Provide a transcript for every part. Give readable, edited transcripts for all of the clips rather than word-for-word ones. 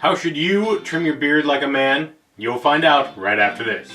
How should you trim your beard like a man? You'll find out right after this.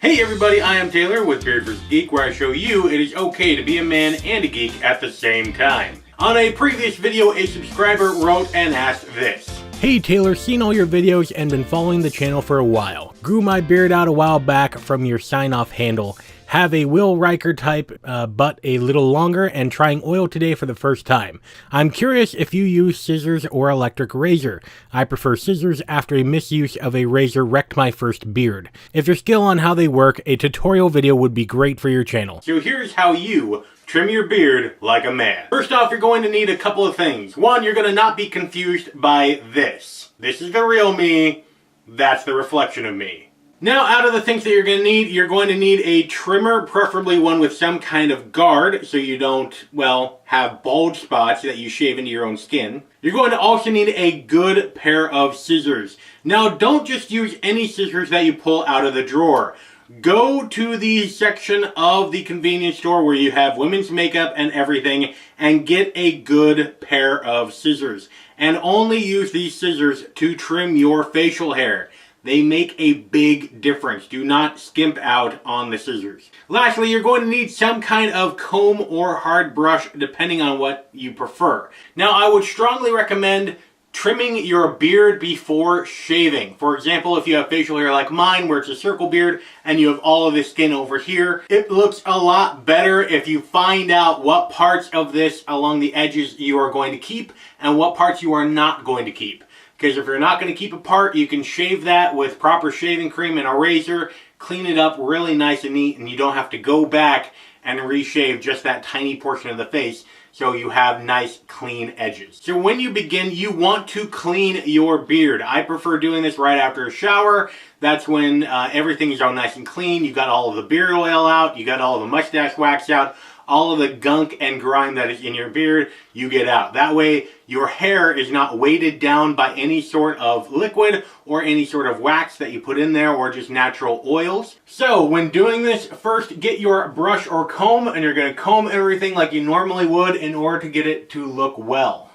Hey everybody, I am Taylor with Beard vs. Geek, where I show you it is okay to be a man and a geek at the same time. On a previous video, a subscriber wrote and asked this. Hey Taylor, seen all your videos and been following the channel for a while. Grew my beard out a while back from your sign-off handle. Have a Will Riker type, but a little longer, and trying oil today for the first time. I'm curious if you use scissors or electric razor. I prefer scissors after a misuse of a razor wrecked my first beard. If you're skilled on how they work, a tutorial video would be great for your channel. So here's how you trim your beard like a man. First off, you're going to need a couple of things. One, you're going to not be confused by this. This is the real me. That's the reflection of me. Now, out of the things that you're going to need a trimmer, preferably one with some kind of guard, so you don't, well, have bald spots that you shave into your own skin. You're going to also need a good pair of scissors. Now, don't just use any scissors that you pull out of the drawer. Go to the section of the convenience store where you have women's makeup and everything and get a good pair of scissors. And only use these scissors to trim your facial hair. They make a big difference. Do not skimp out on the scissors. Lastly, you're going to need some kind of comb or hard brush depending on what you prefer. Now, I would strongly recommend trimming your beard before shaving. For example, if you have facial hair like mine where it's a circle beard and you have all of this skin over here, it looks a lot better if you find out what parts of this along the edges you are going to keep and what parts you are not going to keep. Because if you're not going to keep a part, you can shave that with proper shaving cream and a razor, clean it up really nice and neat, and you don't have to go back and reshave just that tiny portion of the face so you have nice clean edges. So when you begin, you want to clean your beard. I prefer doing this right after a shower. That's when everything is all nice and clean. You got all of the beard oil out, you got all of the mustache wax out, all of the gunk and grime that is in your beard, you get out. That way, your hair is not weighted down by any sort of liquid or any sort of wax that you put in there or just natural oils. So, when doing this, first get your brush or comb and you're going to comb everything like you normally would in order to get it to look well.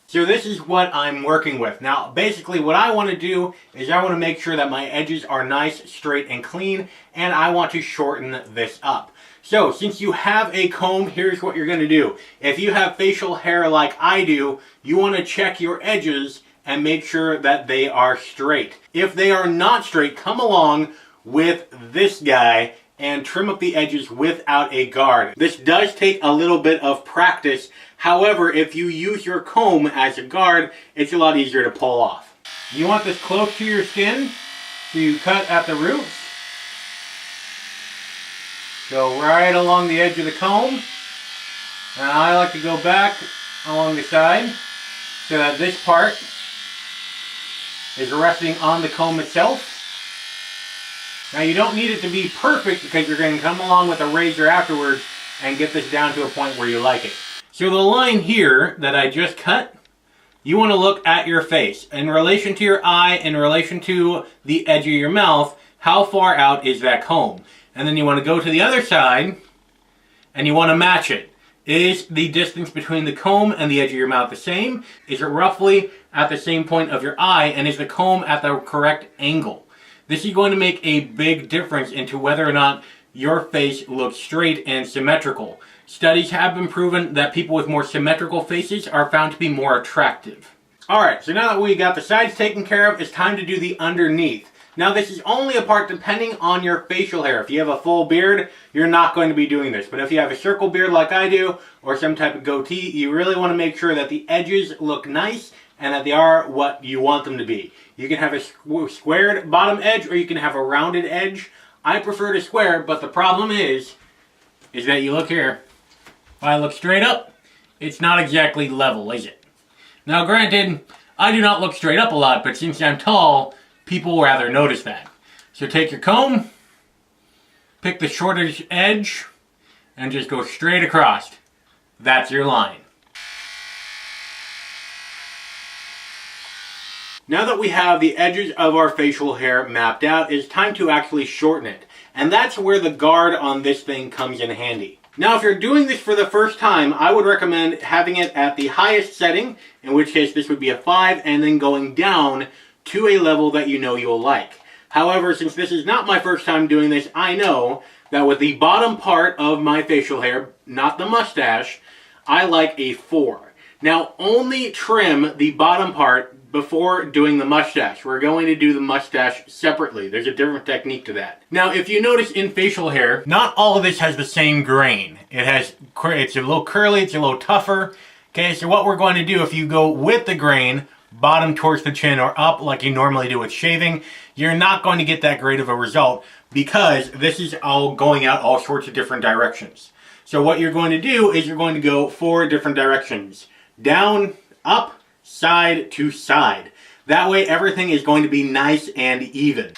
So this is what I'm working with. Now, basically what I want to do is I want to make sure that my edges are nice, straight, and clean, and I want to shorten this up. So, since you have a comb, here's what you're going to do. If you have facial hair like I do, you want to check your edges and make sure that they are straight. If they are not straight, come along with this guy and trim up the edges without a guard. This does take a little bit of practice. However, if you use your comb as a guard, it's a lot easier to pull off. You want this close to your skin, so you cut at the roots. Go right along the edge of the comb. And I like to go back along the side so that this part is resting on the comb itself. Now you don't need it to be perfect because you're going to come along with a razor afterwards and get this down to a point where you like it. So the line here that I just cut, you want to look at your face. In relation to your eye, in relation to the edge of your mouth, how far out is that comb? And then you want to go to the other side and you want to match it. Is the distance between the comb and the edge of your mouth the same? Is it roughly at the same point of your eye? And is the comb at the correct angle? This is going to make a big difference into whether or not your face looks straight and symmetrical. Studies have been proven that people with more symmetrical faces are found to be more attractive. Alright, so now that we got the sides taken care of, it's time to do the underneath. Now this is only a part depending on your facial hair. If you have a full beard, you're not going to be doing this. But if you have a circle beard like I do, or some type of goatee, you really want to make sure that the edges look nice and that they are what you want them to be. You can have a squared bottom edge or you can have a rounded edge. I prefer to square, but the problem is that you look here. If I look straight up, it's not exactly level, is it? Now granted, I do not look straight up a lot, but since I'm tall, people will rather notice that. So take your comb, pick the shortest edge, and just go straight across. That's your line. Now that we have the edges of our facial hair mapped out, it's time to actually shorten it. And that's where the guard on this thing comes in handy. Now, if you're doing this for the first time, I would recommend having it at the highest setting, in which case this would be a 5, and then going down to a level that you know you'll like. However, since this is not my first time doing this, I know that with the bottom part of my facial hair, not the mustache, I like a 4. Now, only trim the bottom part before doing the mustache. We're going to do the mustache separately. There's a different technique to that. Now, if you notice in facial hair, not all of this has the same grain. It's a little curly, it's a little tougher. Okay, so what we're going to do, if you go with the grain, bottom towards the chin or up like you normally do with shaving, you're not going to get that great of a result because this is all going out all sorts of different directions. So what you're going to do is you're going to go 4 different directions. Down, up, side to side. That way everything is going to be nice and even.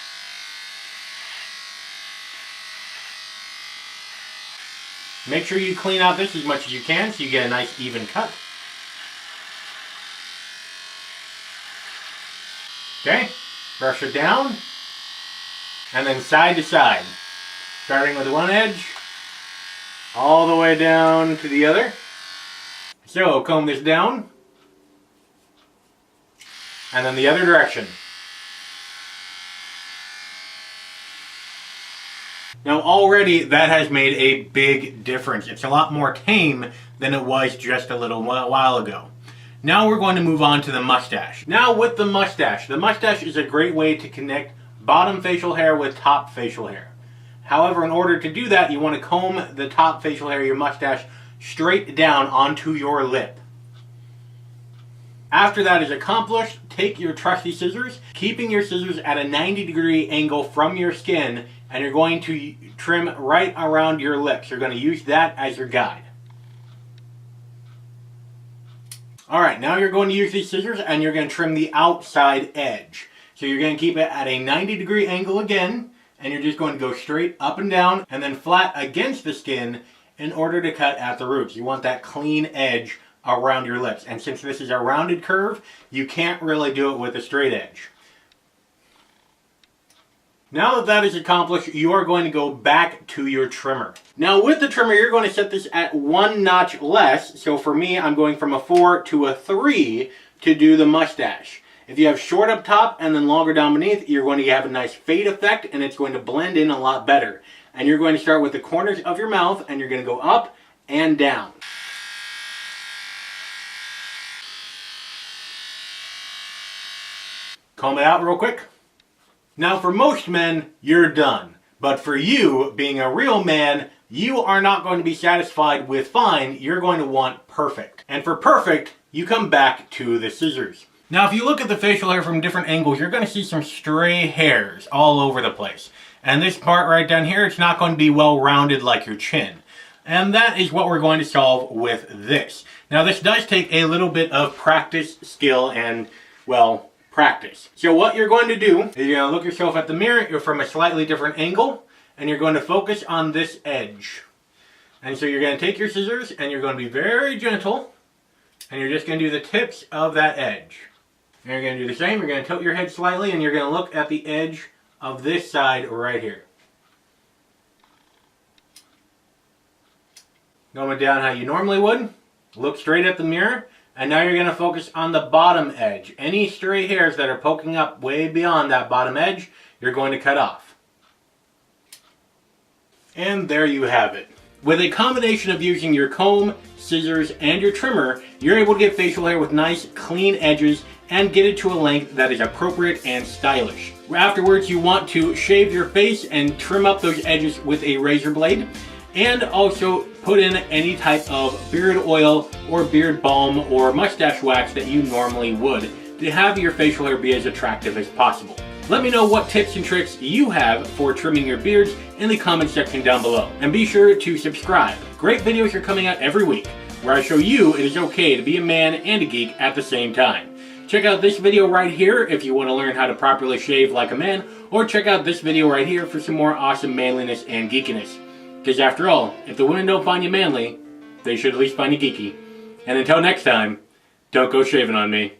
Make sure you clean out this as much as you can so you get a nice even cut. Okay, brush it down, and then side to side. Starting with one edge, all the way down to the other. So, comb this down, and then the other direction. Now already that has made a big difference. It's a lot more tame than it was just a little while ago. Now we're going to move on to the mustache. Now with the mustache is a great way to connect bottom facial hair with top facial hair. However, in order to do that, you want to comb the top facial hair, your mustache, straight down onto your lip. After that is accomplished, take your trusty scissors, keeping your scissors at a 90-degree angle from your skin, and you're going to trim right around your lips. You're going to use that as your guide. Alright, now you're going to use these scissors and you're going to trim the outside edge. So you're going to keep it at a 90-degree angle again, and you're just going to go straight up and down and then flat against the skin in order to cut at the roots. You want that clean edge around your lips. And since this is a rounded curve, you can't really do it with a straight edge. Now that that is accomplished, you are going to go back to your trimmer. Now with the trimmer, you're going to set this at 1 notch less. So for me, I'm going from a 4 to a 3 to do the mustache. If you have short up top and then longer down beneath, you're going to have a nice fade effect and it's going to blend in a lot better. And you're going to start with the corners of your mouth and you're going to go up and down. Comb it out real quick. Now for most men, you're done. But for you, being a real man, you are not going to be satisfied with fine, you're going to want perfect. And for perfect, you come back to the scissors. Now if you look at the facial hair from different angles, you're going to see some stray hairs all over the place. And this part right down here, it's not going to be well rounded like your chin. And that is what we're going to solve with this. Now this does take a little bit of practice, skill, and, well, practice. So what you're going to do is you're going to look yourself at the mirror, you're from a slightly different angle, and you're going to focus on this edge. And so you're going to take your scissors and you're going to be very gentle, and you're just going to do the tips of that edge. And you're going to do the same, you're going to tilt your head slightly, and you're going to look at the edge of this side right here. Going down how you normally would, look straight at the mirror, and now you're going to focus on the bottom edge. Any stray hairs that are poking up way beyond that bottom edge, you're going to cut off. And there you have it. With a combination of using your comb, scissors, and your trimmer, you're able to get facial hair with nice, clean edges and get it to a length that is appropriate and stylish. Afterwards, you want to shave your face and trim up those edges with a razor blade, and also put in any type of beard oil or beard balm or mustache wax that you normally would to have your facial hair be as attractive as possible. Let me know what tips and tricks you have for trimming your beards in the comment section down below. And be sure to subscribe. Great videos are coming out every week where I show you it is okay to be a man and a geek at the same time. Check out this video right here if you want to learn how to properly shave like a man, or check out this video right here for some more awesome manliness and geekiness. Because after all, if the women don't find you manly, they should at least find you geeky. And until next time, don't go shaving on me.